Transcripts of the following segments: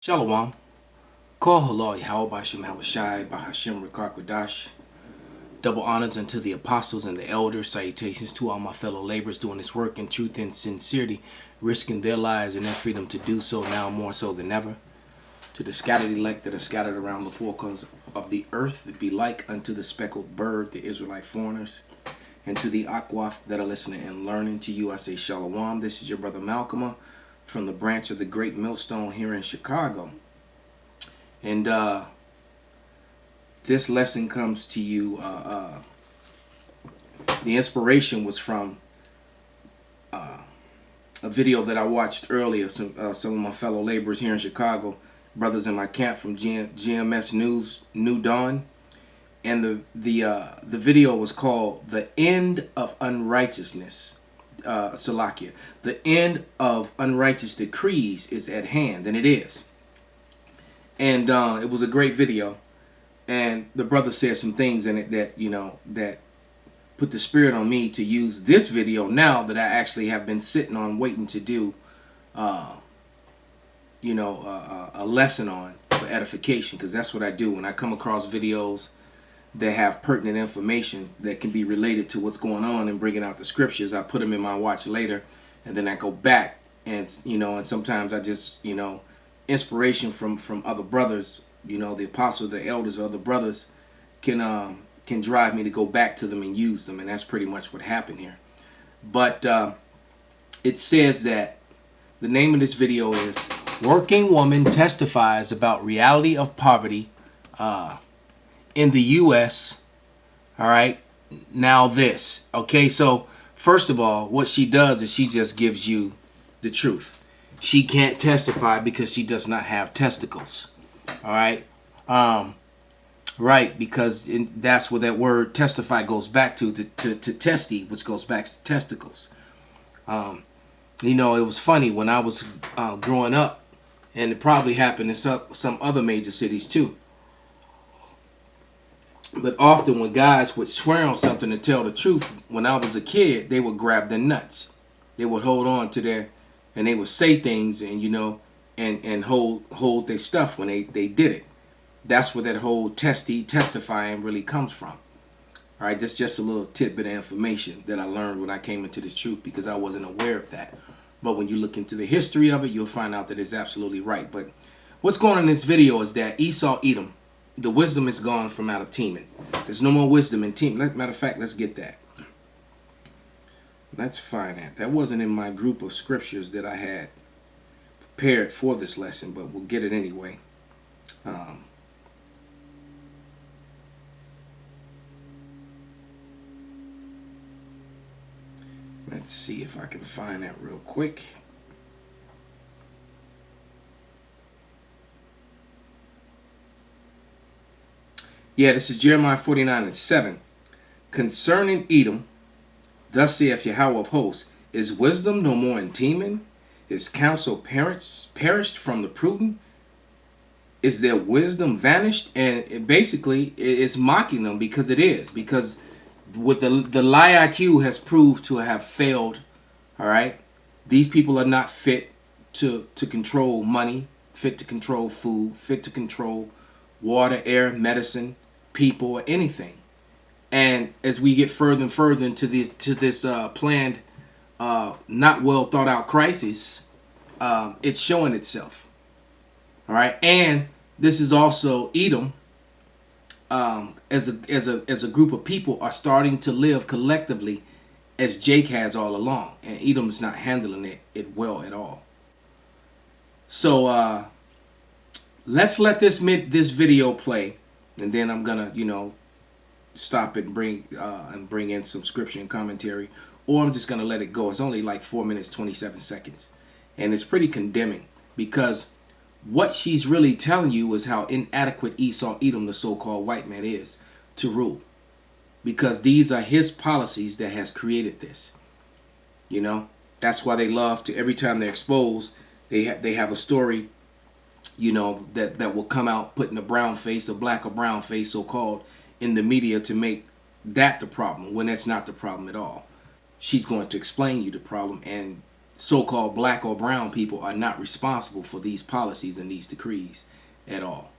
Shalom. Kol halal Yahweh Bashem Hawashai Bahashem Rekakwadash. Double honors unto the apostles and the elders. Salutations to all my fellow laborers doing this work in truth and sincerity, risking their lives and their freedom to do so now more so than ever. To the scattered elect that are scattered around the four corners of the earth, that be like unto the speckled bird, the Israelite foreigners. And to the Akwaf that are listening and learning, to you I say Shalom. This is your brother Malcolm from the branch of the Great Millstone here in Chicago. And this lesson comes to you, the inspiration was from a video that I watched earlier. Some of my fellow laborers here in Chicago, brothers in my camp from GMS News, New Dawn. And the video was called The End of Unrighteousness. Salakia. The end of unrighteous decrees is at hand, and it is. And it was a great video, and the brother said some things in it that that put the spirit on me to use this video now that I actually have been sitting on waiting to do a lesson on for edification, because that's what I do when I come across videos that have pertinent information that can be related to what's going on and bringing out the scriptures. I put them in my watch later, and then I go back and and sometimes I just inspiration from other brothers, the apostles, the elders, or other brothers can drive me to go back to them and use them, and that's pretty much what happened here. But it says that the name of this video is "Working Woman Testifies About Reality of Poverty in the U.S." All right, now this. Okay, so first of all, what she does is she just gives you the truth. She can't testify because she does not have testicles. All right, right, because that's where that word testify goes back to testy, which goes back to testicles. It was funny when I was growing up, and it probably happened in some other major cities too. But often when guys would swear on something to tell the truth, when I was a kid, they would grab their nuts. They would hold on to their, and they would say things and, and hold their stuff when they did it. That's where that whole testifying really comes from. All right, that's just a little tidbit of information that I learned when I came into this truth, because I wasn't aware of that. But when you look into the history of it, you'll find out that it's absolutely right. But what's going on in this video is that Esau, Edom, the wisdom is gone from out of Teman. There's no more wisdom in Teman. Matter of fact, let's get that. Let's find that. That wasn't in my group of scriptures that I had prepared for this lesson, but we'll get it anyway. Let's see if I can find that real quick. Yeah, this is Jeremiah 49:7. Concerning Edom, thus saith Yahweh of hosts, is wisdom no more in Teman? Is counsel perished from the prudent? Is their wisdom vanished? And it basically is mocking them, because it is. Because what the lie IQ has proved to have failed, all right? These people are not fit to control money, fit to control food, fit to control water, air, medicine, people, or anything. And as we get further and further into this planned, not well thought out crisis, it's showing itself. All right, and this is also Edom, as a group of people, are starting to live collectively as Jake has all along, and Edom's not handling it well at all. So let's let this video play, and then I'm gonna stop it and bring in some scripture and commentary, or I'm just gonna let it go. It's only like 4 minutes 27 seconds, and it's pretty condemning, because what she's really telling you is how inadequate Esau, Edom, the so-called white man, is to rule, because these are his policies that has created this. That's why they love to, every time they're exposed, they have a story that will come out putting a brown face, a black or brown face, so-called, in the media to make that the problem, when that's not the problem at all. She's going to explain you the problem and so-called black or brown people are not responsible for these policies and these decrees at all.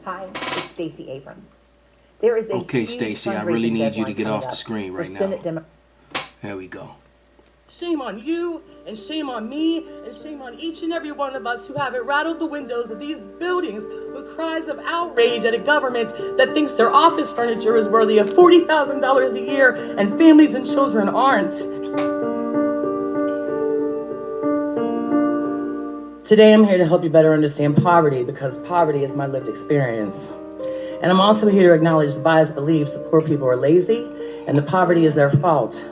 Hi, it's Stacey Abrams. There is a Okay, huge Stacey, I really fundraising need you to deadline get coming off the up screen for right Senate now. There we go. Shame on you, and shame on me, and shame on each and every one of us who haven't rattled the windows of these buildings with cries of outrage at a government that thinks their office furniture is worthy of $40,000 a year and families and children aren't. Today I'm here to help you better understand poverty, because poverty is my lived experience. And I'm also here to acknowledge the biased beliefs that poor people are lazy and the poverty is their fault.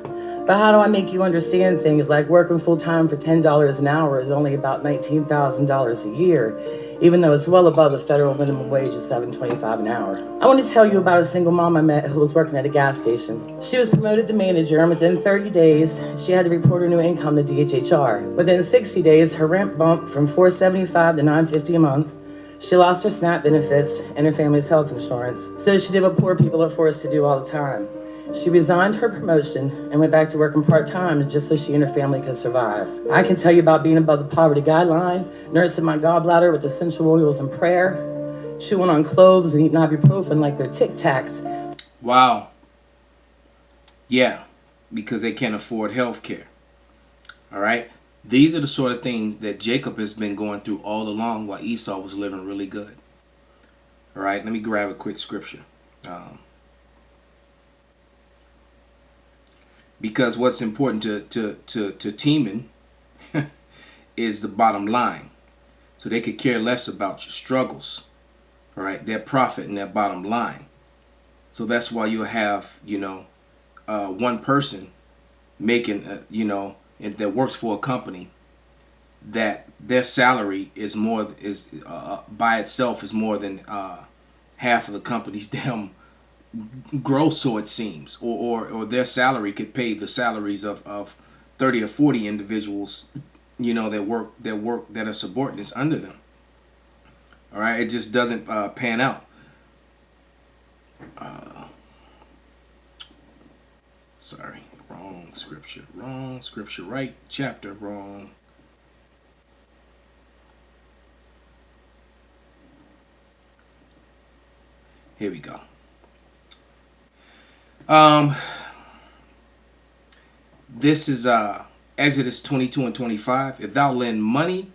But how do I make you understand things like working full-time for $10 an hour is only about $19,000 a year, even though it's well above the federal minimum wage of $7.25 an hour? I want to tell you about a single mom I met who was working at a gas station. She was promoted to manager, and within 30 days, she had to report her new income to DHHR. Within 60 days, her rent bumped from $475 to $950 a month. She lost her SNAP benefits and her family's health insurance. So she did what poor people are forced to do all the time. She resigned her promotion and went back to working part-time just so she and her family could survive. I can tell you about being above the poverty guideline, nursing my gallbladder with essential oils and prayer, chewing on cloves and eating ibuprofen like they're Tic Tacs. Wow. Yeah, because they can't afford health care. All right? These are the sort of things that Jacob has been going through all along while Esau was living really good. All right, let me grab a quick scripture. Because what's important to Teman is the bottom line. So they could care less about your struggles, all right? Their profit and their bottom line. So that's why you'll have, one person making, that works for a company that their salary is by itself is more than half of the company's damn gross, so it seems, or their salary could pay the salaries of 30 or 40 individuals, that are subordinates under them. All right, it just doesn't pan out. Sorry, wrong scripture, right chapter, wrong. Here we go. This is Exodus 22 and 25. If thou lend money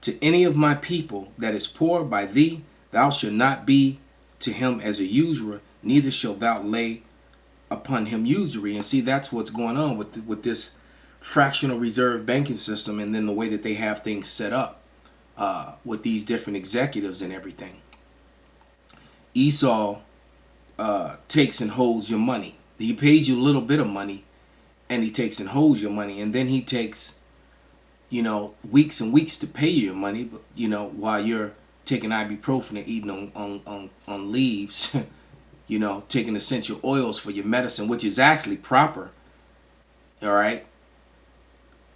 to any of my people that is poor by thee, thou shalt not be to him as a usurer, neither shalt thou lay upon him usury. And see, that's what's going on with this fractional reserve banking system, and then the way that they have things set up with these different executives and everything. Esau takes and holds your money. He pays you a little bit of money, and he takes and holds your money, and then he takes, weeks and weeks to pay you your money, but while you're taking ibuprofen and eating on leaves, taking essential oils for your medicine, which is actually proper. All right,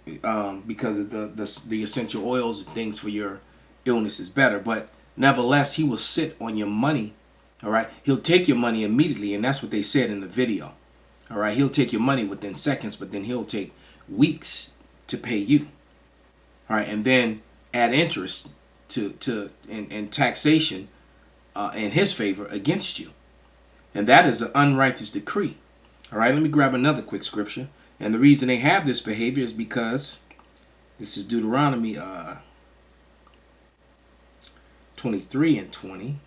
because of the essential oils and things for your illness is better, but nevertheless, he will sit on your money. All right, he'll take your money immediately, and that's what they said in the video. All right, he'll take your money within seconds, but then he'll take weeks to pay you. All right, and then add interest and taxation in his favor against you, and that is an unrighteous decree. All right, let me grab another quick scripture, and the reason they have this behavior is because this is Deuteronomy 23 and 20.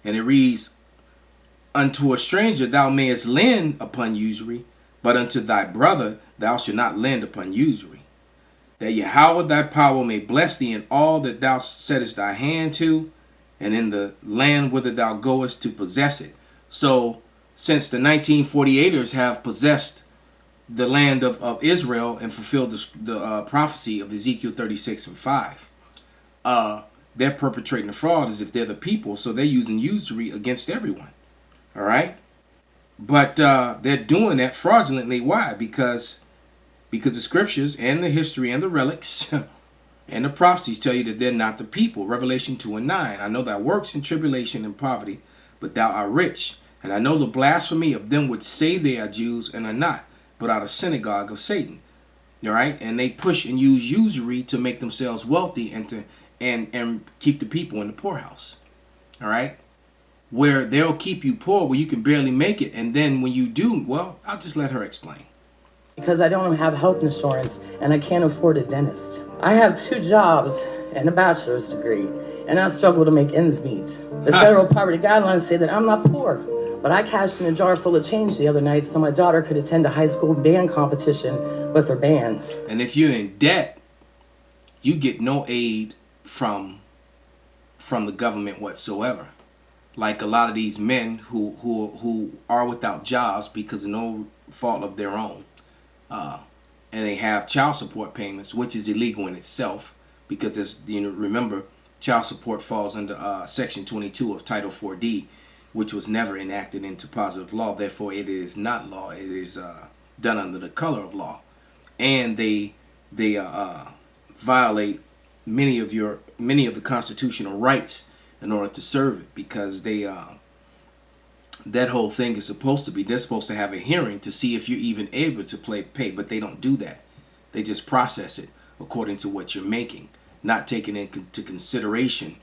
And it reads, unto a stranger thou mayest lend upon usury, but unto thy brother thou shalt not lend upon usury. That Yahweh thy power may bless thee in all that thou settest thy hand to, and in the land whither thou goest to possess it. So, since the 1948ers have possessed the land of Israel and fulfilled the prophecy of Ezekiel 36 and 5, they're perpetrating the fraud as if they're the people, so they're using usury against everyone. All right? But they're doing that fraudulently. Why? Because the scriptures and the history and the relics and the prophecies tell you that they're not the people. Revelation 2 and 9. I know thou works in tribulation and poverty, but thou art rich. And I know the blasphemy of them which say they are Jews and are not, but are the synagogue of Satan. All right, and they push and use usury to make themselves wealthy and to and keep the people in the poorhouse. All right, where they'll keep you poor where you can barely make it, and then when you do, well, I'll just let her explain. Because I don't have health insurance and I can't afford a dentist. I have 2 jobs and a bachelor's degree, and I struggle to make ends meet. The federal poverty guidelines say that I'm not poor, but I cashed in a jar full of change the other night so my daughter could attend a high school band competition with her band. And if you're in debt, you get no aid from the government whatsoever. Like a lot of these men who are without jobs because of no fault of their own, and they have child support payments, which is illegal in itself, because as you know, remember, child support falls under Section 22 of Title 4D, which was never enacted into positive law. Therefore, it is not law. It is done under the color of law, and they violate many of the constitutional rights in order to serve it, because that whole thing is supposed to be, they're supposed to have a hearing to see if you're even able to pay, but they don't do that. They just process it according to what you're making, not taking into consideration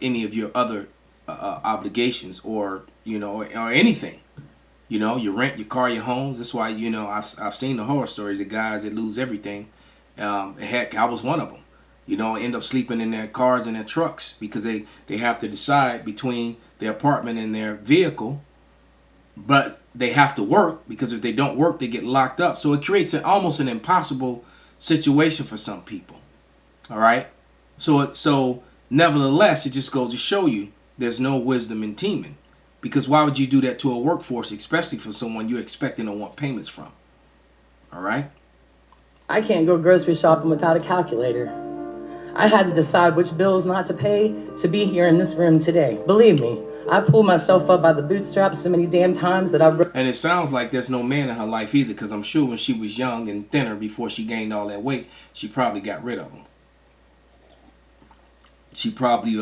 any of your other obligations or or anything. Your rent, your car, your homes. That's why I've seen the horror stories of guys that lose everything. Heck, I was one of them. End up sleeping in their cars and their trucks because they have to decide between their apartment and their vehicle, but they have to work, because if they don't work, they get locked up. So it creates almost an impossible situation for some people. All right. So nevertheless, it just goes to show you there's no wisdom in teaming, because why would you do that to a workforce, especially for someone you're expecting to want payments from? All right. I can't go grocery shopping without a calculator. I had to decide which bills not to pay to be here in this room today. Believe me, I pulled myself up by the bootstraps so many damn times that I've... And it sounds like there's no man in her life either, because I'm sure when she was young and thinner before she gained all that weight, she probably got rid of him. She probably,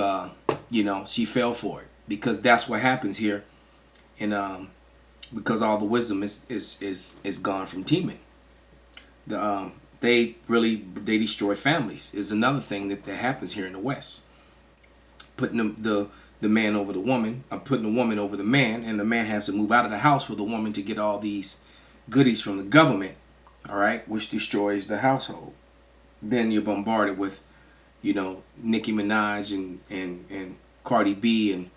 she fell for it, because that's what happens here, and because all the wisdom is gone from teaming. They destroy families is another thing that happens here in the West. Putting the man over the woman, putting the woman over the man, and the man has to move out of the house for the woman to get all these goodies from the government, all right, which destroys the household. Then you're bombarded with, Nicki Minaj and Cardi B and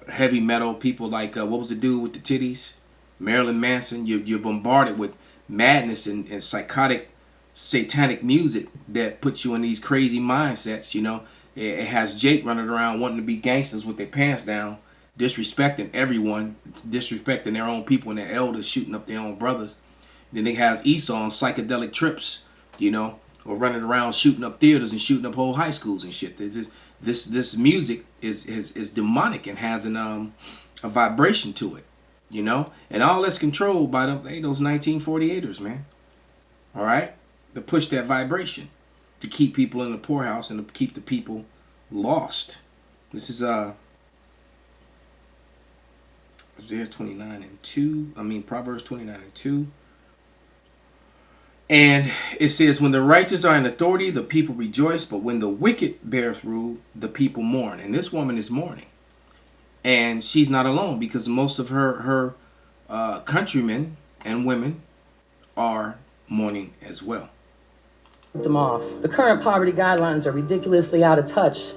heavy metal people like what was the dude with the titties, Marilyn Manson. You're bombarded with madness and psychotic, satanic music that puts you in these crazy mindsets. It has Jake running around wanting to be gangsters with their pants down, disrespecting everyone, disrespecting their own people and their elders, shooting up their own brothers. Then it has Esau on psychedelic trips, or running around shooting up theaters and shooting up whole high schools and shit. This music is demonic and has a vibration to it. And all that's controlled by those 1948ers, man. All right, to push that vibration, to keep people in the poorhouse and to keep the people lost. This is Isaiah 29:2. Proverbs 29:2. And it says, when the righteous are in authority, the people rejoice, but when the wicked beareth rule, the people mourn. And this woman is mourning. And she's not alone, because most of her countrymen and women are mourning as well. Them off. The current poverty guidelines are ridiculously out of touch.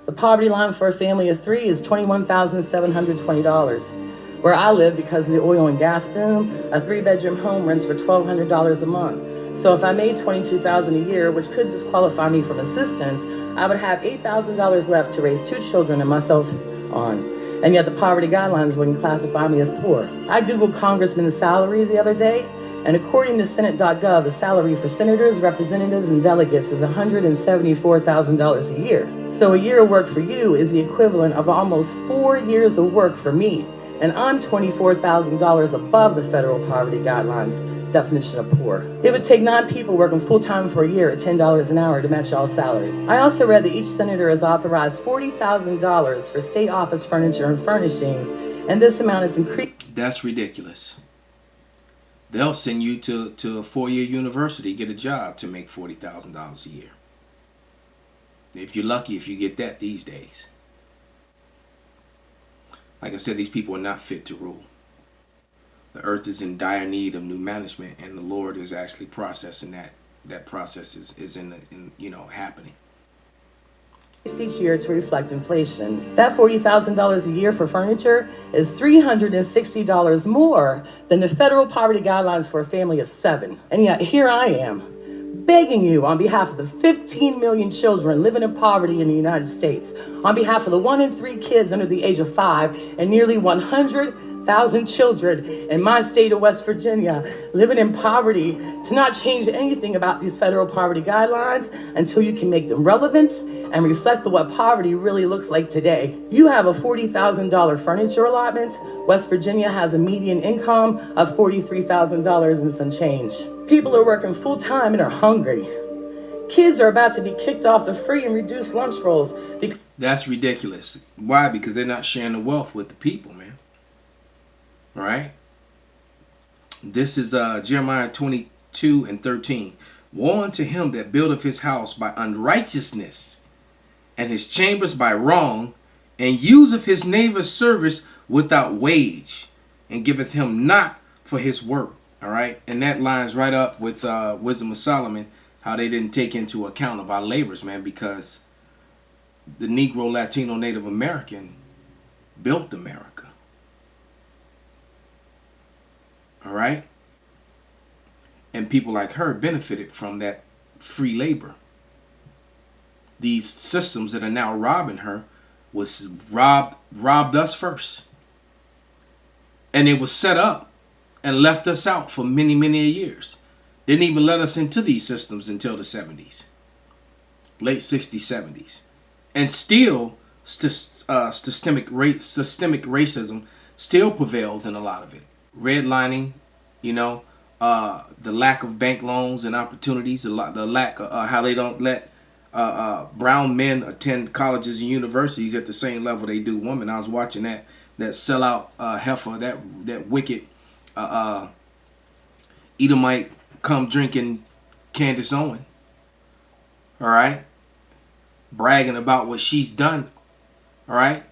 The poverty line for a family of 3 is $21,720. Where I live, because of the oil and gas boom, a 3-bedroom home rents for $1,200 a month. So if I made $22,000 a year, which could disqualify me from assistance, I would have $8,000 left to raise 2 children and myself on. And yet the poverty guidelines wouldn't classify me as poor. I Googled congressman's salary the other day, and according to Senate.gov, the salary for senators, representatives, and delegates is $174,000 a year. So a year of work for you is the equivalent of almost 4 years of work for me. And I'm $24,000 above the federal poverty guidelines definition of poor. It would take 9 people working full-time for a year at $10 an hour to match y'all's salary. I also read that each senator has authorized $40,000 for state office furniture and furnishings, and this amount is increased. That's ridiculous. They'll send you to a 4-year university, get a job to make $40,000 a year. If you're lucky, if you get that these days. Like I said, these people are not fit to rule. The earth is in dire need of new management, and the Lord is actually processing that. That process is happening. Each year to reflect inflation. That $40,000 a year for furniture is $360 more than the federal poverty guidelines for a family of 7. And yet here I am, begging you on behalf of the 15 million children living in poverty in the United States, on behalf of the 1 in 3 kids under the age of 5, and nearly 100,000 children in my state of West Virginia living in poverty, to not change anything about these federal poverty guidelines until you can make them relevant and reflect what poverty really looks like today. You have a $40,000 furniture allotment. West Virginia has a median income of $43,000 and some change. People are working full time and are hungry. Kids are about to be kicked off the free and reduced lunch rolls. That's ridiculous. Why? Because they're not sharing the wealth with the people, man. All right? This is Jeremiah 22:13. Woe unto him that buildeth his house by unrighteousness, and his chambers by wrong, and useth his neighbor's service without wage, and giveth him not for his work. All right? And that lines right up with Wisdom of Solomon, how they didn't take into account of our labors, man, because the Negro, Latino, Native American built America. All right? And people like her benefited from that free labor. These systems that are now robbing her was robbed us first. And it was set up and left us out for many, many years. Didn't even let us into these systems until the 70s. Late 60s, 70s. And still, systemic racism still prevails in a lot of it. Redlining, the lack of bank loans and opportunities, the lack of how they don't let brown men attend colleges and universities at the same level they do women. I was watching that sellout heifer, that wicked Edomite come drinking Candace Owen. All right, bragging about what she's done. All right,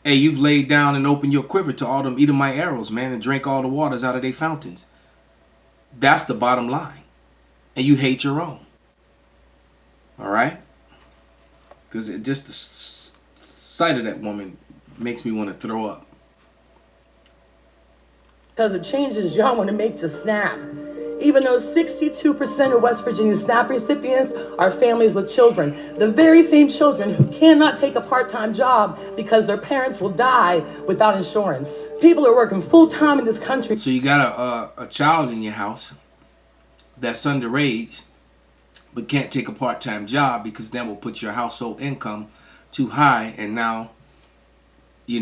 hey, you've laid down and opened your quiver to all them Edomite arrows, man, and drank all the waters out of their fountains. That's the bottom line, and you hate your own. All right? Because just the sight of that woman makes me want to throw up. Because of changes y'all want to make to SNAP. Even though 62% of West Virginia SNAP recipients are families with children. The very same children who cannot take a part-time job because their parents will die without insurance. People are working full-time in this country. So you got a child in your house that's underage, but can't take a part-time job because that will put your household income too high, and now, you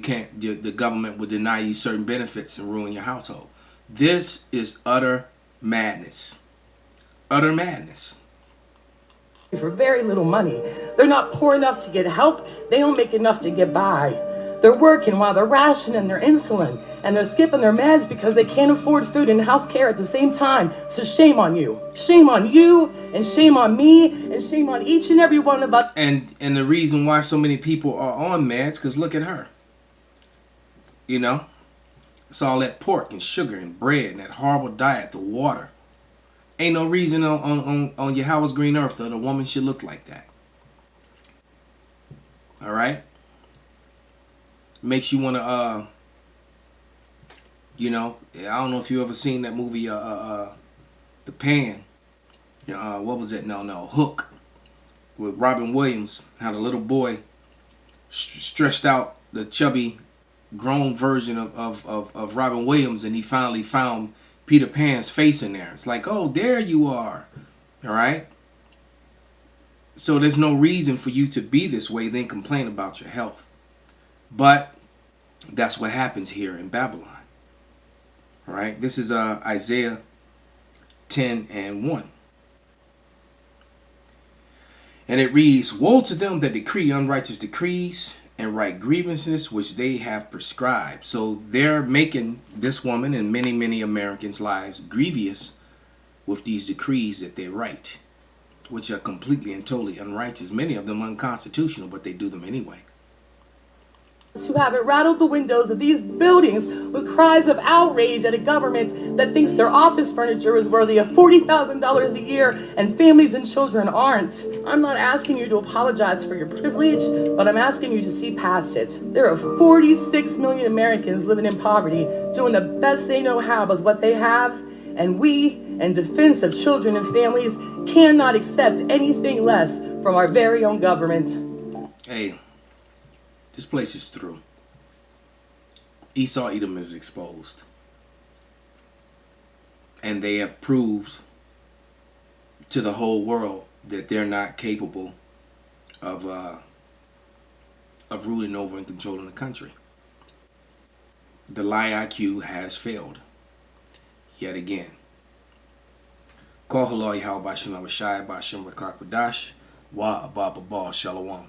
can't. The government will deny you certain benefits and ruin your household. This is utter madness. Utter madness. For very little money. They're not poor enough to get help. They don't make enough to get by. They're working while they're rationing their insulin, and they're skipping their meds because they can't afford food and health care at the same time. So shame on you. Shame on you, and shame on me, and shame on each and every one of us. And the reason why so many people are on meds, because look at her. It's all that pork and sugar and bread and that horrible diet, the water. Ain't no reason on Yahweh's green earth that a woman should look like that. All right? Makes you want to, I don't know if you ever seen that movie, The Pan. What was it? No, Hook. With Robin Williams. How the little boy stretched out the chubby, grown version of Robin Williams, and he finally found Peter Pan's face in there. It's like, oh, there you are. All right? So there's no reason for you to be this way, then complain about your health. But that's what happens here in Babylon. All right? This is Isaiah 10:1. And it reads, woe to them that decree unrighteous decrees and write grievances which they have prescribed. So they're making this woman and many, many Americans' lives grievous with these decrees that they write, which are completely and totally unrighteous, many of them unconstitutional, but they do them anyway. Who haven't rattled the windows of these buildings with cries of outrage at a government that thinks their office furniture is worthy of $40,000 a year and families and children aren't. I'm not asking you to apologize for your privilege, but I'm asking you to see past it. There are 46 million Americans living in poverty, doing the best they know how with what they have, and we, in defense of children and families, cannot accept anything less from our very own government. Hey, this place is through. Esau Edom is exposed. And they have proved to the whole world that they're not capable of ruling over and controlling the country. The lie IQ has failed. Yet again. Call Halal Yahweh Bashem Abashai Bashem Rakak Wadash Wa Ababa Shalom.